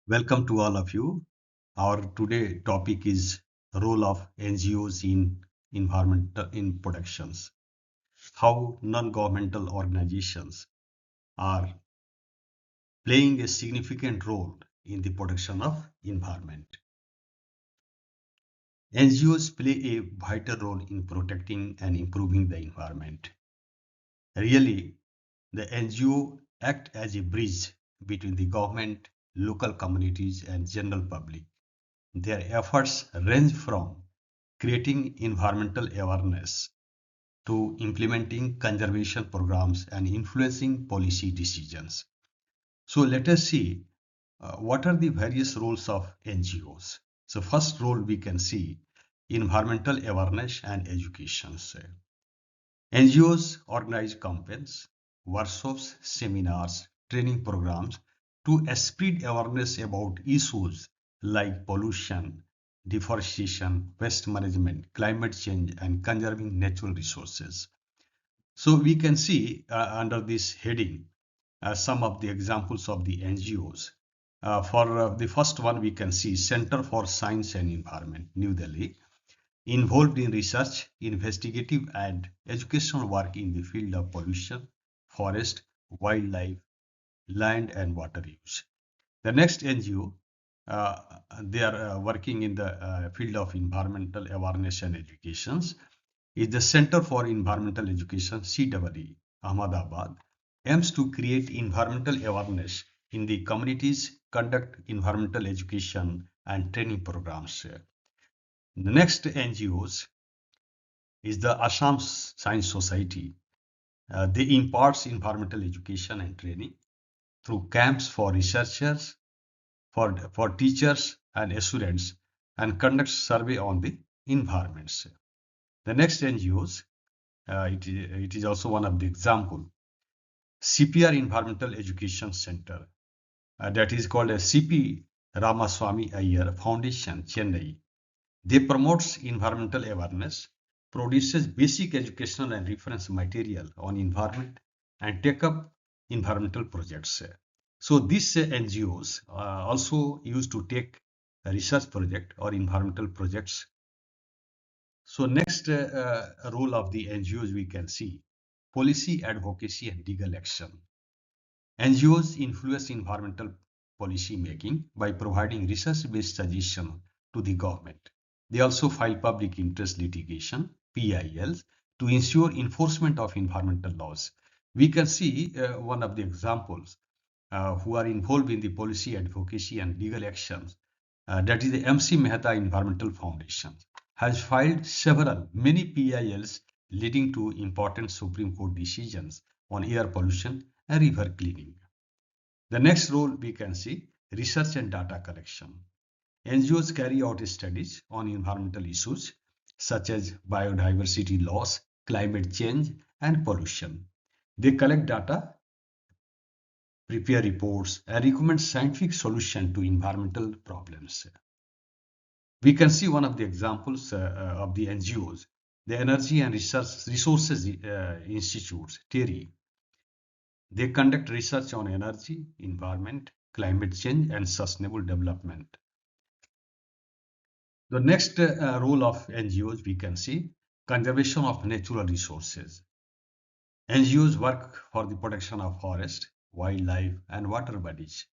Welcome to all of you. Our today topic is role of NGOs in environmental in protections. How non-governmental organizations are playing a significant role in the protection of environment. NGOs play a vital role in protecting and improving the environment. Really, the NGO act as a bridge between the government, local communities, and general public. Their efforts range from creating environmental awareness to implementing conservation programs and influencing policy decisions. So let us see what are the various roles of NGOs. So first role we can see environmental awareness and education. NGOs organize campaigns, workshops, seminars, training programs to spread awareness about issues like pollution, deforestation, waste management, climate change, and conserving natural resources. So we can see under this heading some of the examples of the NGOs. For the first one, we can see Center for Science and Environment, New Delhi, involved in research, investigative, and educational work in the field of pollution, forest, wildlife, land, and water use. The next NGO, they are working in the field of environmental awareness and educations, is the Center for Environmental Education, CEE, Ahmedabad, aims to create environmental awareness in the communities, conduct environmental education and training programs. The next NGOs is the Assam Science Society. They imparts environmental education and training through camps for researchers, for teachers and students, and conducts survey on the environments. The next NGOs, it is also one of the example, CPR Environmental Education Center, that is called a CP Ramaswamy Iyer Foundation, Chennai. They promotes environmental awareness, produces basic educational and reference material on environment, and take up environmental projects. So these NGOs also used to take a research project or environmental projects. So next role of the NGOs we can see, policy advocacy and legal action. NGOs influence environmental policy making by providing research-based suggestions to the government. They also file public interest litigation, PILs, to ensure enforcement of environmental laws. We can see one of the examples who are involved in the policy advocacy and legal actions. That is the MC Mehta Environmental Foundation has filed many PILs leading to important Supreme Court decisions on air pollution and river cleaning. The next role we can see research and data collection. NGOs carry out studies on environmental issues such as biodiversity loss, climate change, and pollution. They collect data, prepare reports, and recommend scientific solutions to environmental problems. We can see one of the examples of the NGOs, the Energy and Resources Institutes, TERI. They conduct research on energy, environment, climate change, and sustainable development. The next role of NGOs we can see conservation of natural resources. NGOs work for the protection of forest, wildlife, and water bodies.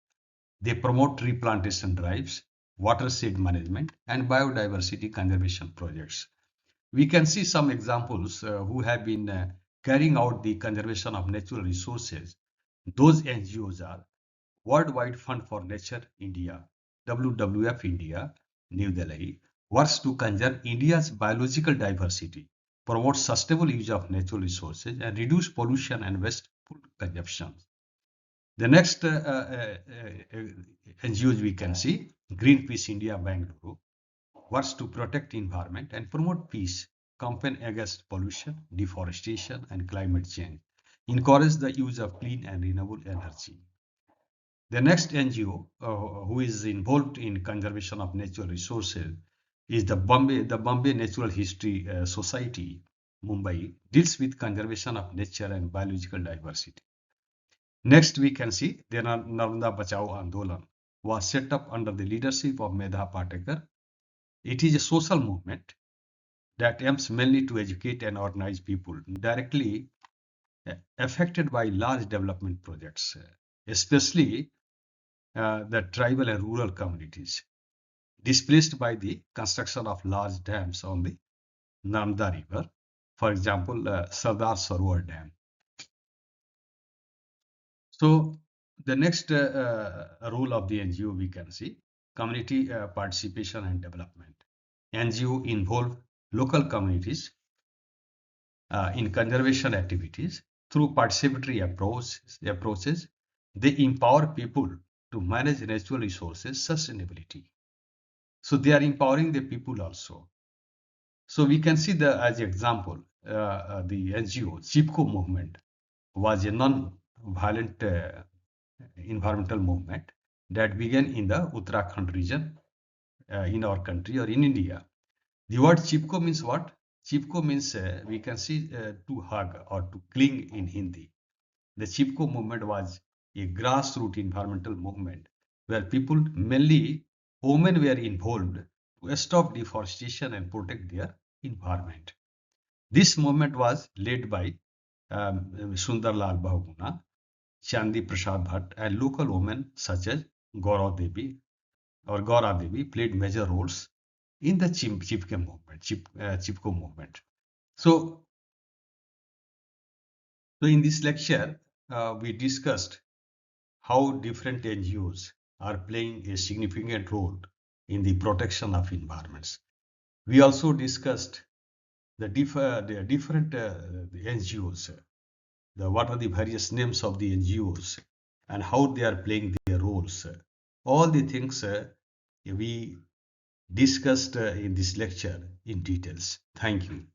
They promote tree plantation drives, watershed management, and biodiversity conservation projects. We can see some examples who have been carrying out the conservation of natural resources. Those NGOs are Worldwide Fund for Nature India, WWF-India, New Delhi, works to conserve India's biological diversity, promote sustainable use of natural resources, and reduce pollution and wasteful consumption. The next NGOs we can see, Greenpeace India, Bengaluru, works to protect environment and promote peace, campaign against pollution, deforestation, and climate change, encourage the use of clean and renewable energy. The next NGO who is involved in conservation of natural resources is the Bombay Natural History Society, Mumbai, deals with conservation of nature and biological diversity. Next, we can see the Narmada Bachao Andolan, was set up under the leadership of Medha Patekar. It is a social movement that aims mainly to educate and organize people directly affected by large development projects, especially the tribal and rural communities displaced by the construction of large dams on the Narmada River, for example, Sardar Sarovar Dam. So the next role of the NGO we can see, community participation and development. NGO involve local communities in conservation activities through participatory approaches. They empower people to manage natural resources sustainability. So they are empowering the people also. So we can see the as example the NGO Chipko movement was a non-violent environmental movement that began in the Uttarakhand region in our country or in India. The word Chipko means what? Chipko means we can see to hug or to cling in Hindi. The Chipko movement was a grassroots environmental movement where people, mainly women, were involved to stop deforestation and protect their environment. This movement was led by Sundar Lal Bahuguna, Chandi Prasad Bhatt, and local women such as Gaurav Devi or Gaura Devi played major roles in the Chipko movement. So in this lecture, we discussed how different NGOs are playing a significant role in the protection of environments. We also discussed the different the NGOs, what are the various names of the NGOs and how they are playing their roles. All the things we discussed in this lecture in details. Thank you.